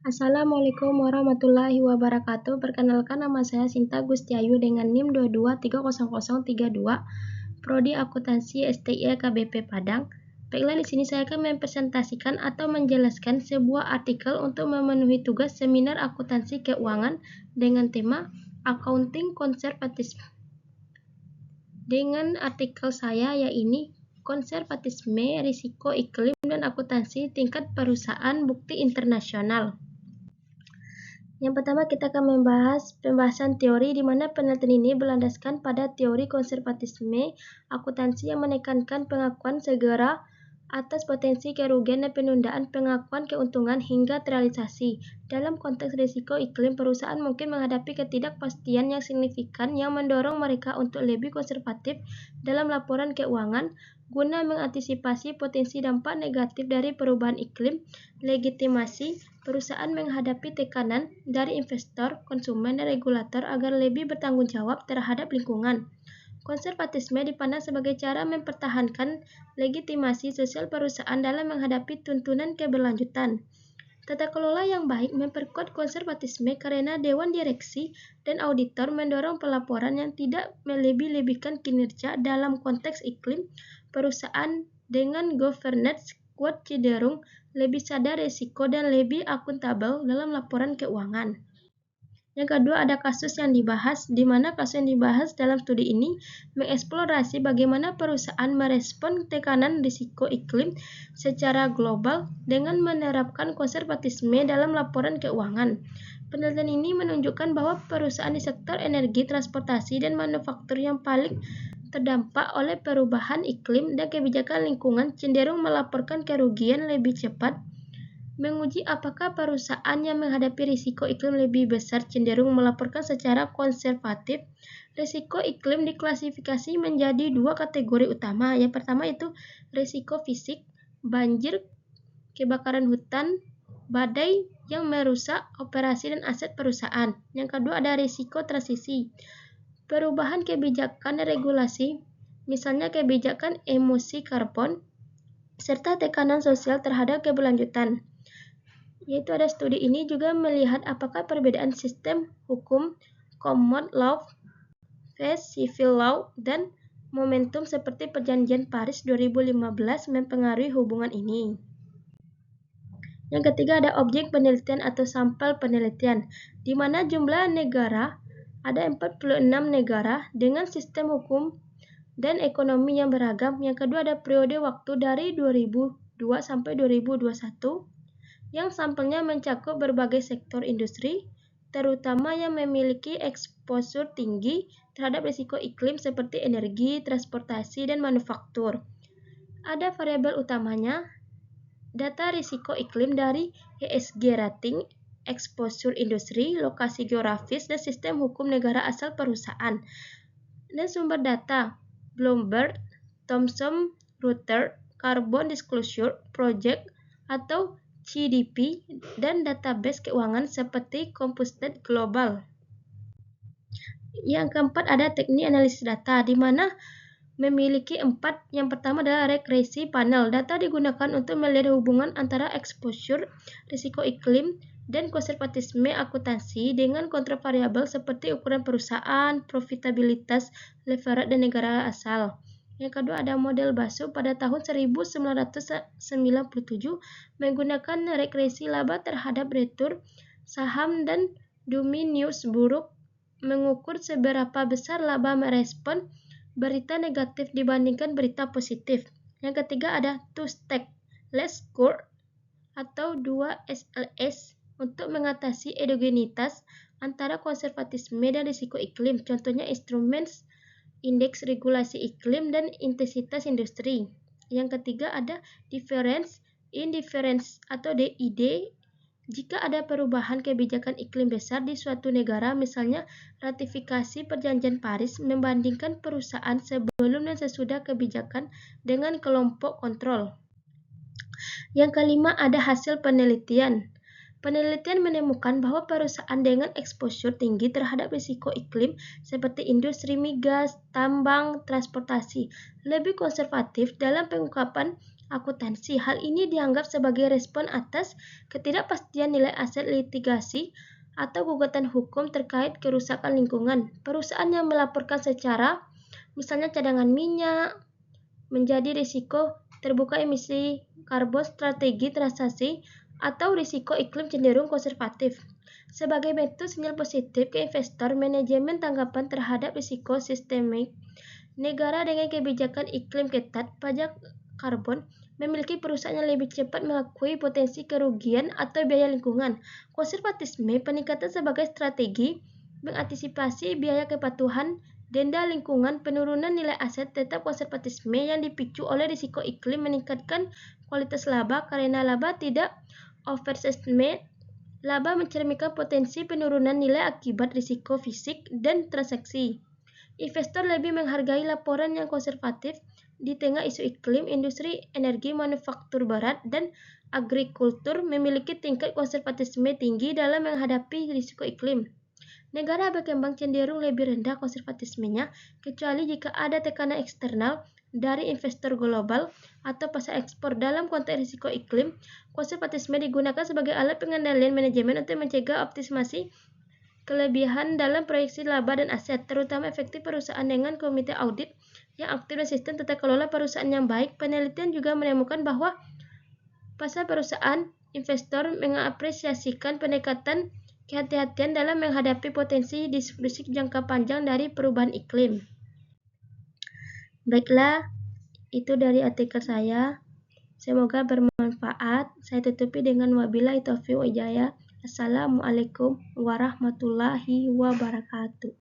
Assalamualaikum warahmatullahi wabarakatuh. Perkenalkan, nama saya Sinta Gustiayu dengan NIM 2230032, Prodi Akuntansi STI KBP Padang. Baiklah, di sini saya akan mempresentasikan atau menjelaskan sebuah artikel untuk memenuhi tugas seminar akuntansi keuangan dengan tema Accounting Konservatisme. Dengan artikel saya yaitu Konservatisme, Risiko Iklim dan Akuntansi Tingkat Perusahaan Bukti Internasional. Yang pertama, kita akan membahas pembahasan teori, di mana penelitian ini berlandaskan pada teori konservatisme akuntansi yang menekankan pengakuan segera atas potensi kerugian dan penundaan pengakuan keuntungan hingga terrealisasi. Dalam konteks risiko iklim, perusahaan mungkin menghadapi ketidakpastian yang signifikan yang mendorong mereka untuk lebih konservatif dalam laporan keuangan guna mengantisipasi potensi dampak negatif dari perubahan iklim. Legitimasi perusahaan menghadapi tekanan dari investor, konsumen, dan regulator agar lebih bertanggung jawab terhadap lingkungan. Konservatisme dipandang sebagai cara mempertahankan legitimasi sosial perusahaan dalam menghadapi tuntunan keberlanjutan. Tata kelola yang baik memperkuat konservatisme karena dewan direksi dan auditor mendorong pelaporan yang tidak melebih-lebihkan kinerja. Dalam konteks iklim, perusahaan dengan governance kuat cenderung lebih sadar risiko dan lebih akuntabel dalam laporan keuangan. Yang kedua, ada kasus yang dibahas, di mana kasus yang dibahas dalam studi ini mengeksplorasi bagaimana perusahaan merespon tekanan risiko iklim secara global dengan menerapkan konservatisme dalam laporan keuangan. Penelitian ini menunjukkan bahwa perusahaan di sektor energi, transportasi, dan manufaktur yang paling terdampak oleh perubahan iklim dan kebijakan lingkungan cenderung melaporkan kerugian lebih cepat. Menguji apakah perusahaan yang menghadapi risiko iklim lebih besar cenderung melaporkan secara konservatif. Risiko iklim diklasifikasi menjadi dua kategori utama. Yang pertama itu risiko fisik, banjir, kebakaran hutan, badai yang merusak operasi dan aset perusahaan. Yang kedua ada risiko transisi, perubahan kebijakan dan regulasi, misalnya kebijakan emisi karbon, serta tekanan sosial terhadap keberlanjutan. Yaitu ada studi ini juga melihat apakah perbedaan sistem hukum, common law, civil law, dan momentum seperti Perjanjian Paris 2015 mempengaruhi hubungan ini. Yang ketiga ada objek penelitian atau sampel penelitian, di mana jumlah negara ada 46 negara dengan sistem hukum dan ekonomi yang beragam. Yang kedua ada periode waktu dari 2002 sampai 2021. Yang sampelnya mencakup berbagai sektor industri, terutama yang memiliki eksposur tinggi terhadap risiko iklim seperti energi, transportasi, dan manufaktur. Ada variabel utamanya, data risiko iklim dari ESG rating, eksposur industri, lokasi geografis, dan sistem hukum negara asal perusahaan. Dan sumber data, Bloomberg, Thomson Reuters, Carbon Disclosure Project atau CDP, dan database keuangan seperti Compusted Global. Yang keempat ada teknik analisis data, di mana memiliki 4. Yang pertama adalah regresi panel. Data digunakan untuk melihat hubungan antara exposure, risiko iklim, dan konservatisme akuntansi dengan kontravariabel seperti ukuran perusahaan, profitabilitas, leverage, dan negara asal. Yang kedua ada model BASU pada tahun 1997 menggunakan regresi laba terhadap return saham dan Dominus Buruk mengukur seberapa besar laba merespon berita negatif dibandingkan berita positif. Yang ketiga ada two-stack less score atau 2SLS untuk mengatasi endogenitas antara konservatisme dan risiko iklim. Contohnya instrumen indeks regulasi iklim dan intensitas industri. Yang ketiga ada difference indifference atau DID. Jika ada perubahan kebijakan iklim besar di suatu negara, misalnya ratifikasi Perjanjian Paris membandingkan perusahaan sebelum dan sesudah kebijakan dengan kelompok kontrol. Yang kelima ada hasil penelitian. Penelitian menemukan bahwa perusahaan dengan exposure tinggi terhadap risiko iklim seperti industri migas, tambang, transportasi lebih konservatif dalam pengungkapan akuntansi. Hal ini dianggap sebagai respon atas ketidakpastian nilai aset litigasi atau gugatan hukum terkait kerusakan lingkungan. Perusahaan yang melaporkan secara, misalnya cadangan minyak, menjadi risiko terbuka emisi karbon, strategi transaksi, atau risiko iklim cenderung konservatif. Sebagai bentuk sinyal positif ke investor, manajemen tanggapan terhadap risiko sistemik, negara dengan kebijakan iklim ketat, pajak karbon, memiliki perusahaan yang lebih cepat mengakui potensi kerugian atau biaya lingkungan. Konservatisme peningkatan sebagai strategi mengantisipasi biaya kepatuhan denda lingkungan. Penurunan nilai aset tetap konservatisme yang dipicu oleh risiko iklim meningkatkan kualitas laba karena laba tidak overestimate. Laba mencerminkan potensi penurunan nilai akibat risiko fisik dan transaksi. Investor lebih menghargai laporan yang konservatif di tengah isu iklim. Industri energi, manufaktur berat, dan agrikultur memiliki tingkat konservatisme tinggi dalam menghadapi risiko iklim. Negara berkembang cenderung lebih rendah konservatismenya, kecuali jika ada tekanan eksternal dari investor global atau pasar ekspor. Dalam konteks risiko iklim, konservatisme digunakan sebagai alat pengendalian manajemen untuk mencegah optimasi kelebihan dalam proyeksi laba dan aset, terutama efektif perusahaan dengan komite audit yang aktif dan sistem tata kelola perusahaan yang baik. Penelitian juga menemukan bahwa pasar perusahaan investor mengapresiasikan pendekatan kehati-hatian dalam menghadapi potensi disrupsi jangka panjang dari perubahan iklim. Baiklah, itu dari artikel saya. Semoga bermanfaat. Saya tutupi dengan wabillahi taufiq wal hidayah. Assalamualaikum warahmatullahi wabarakatuh.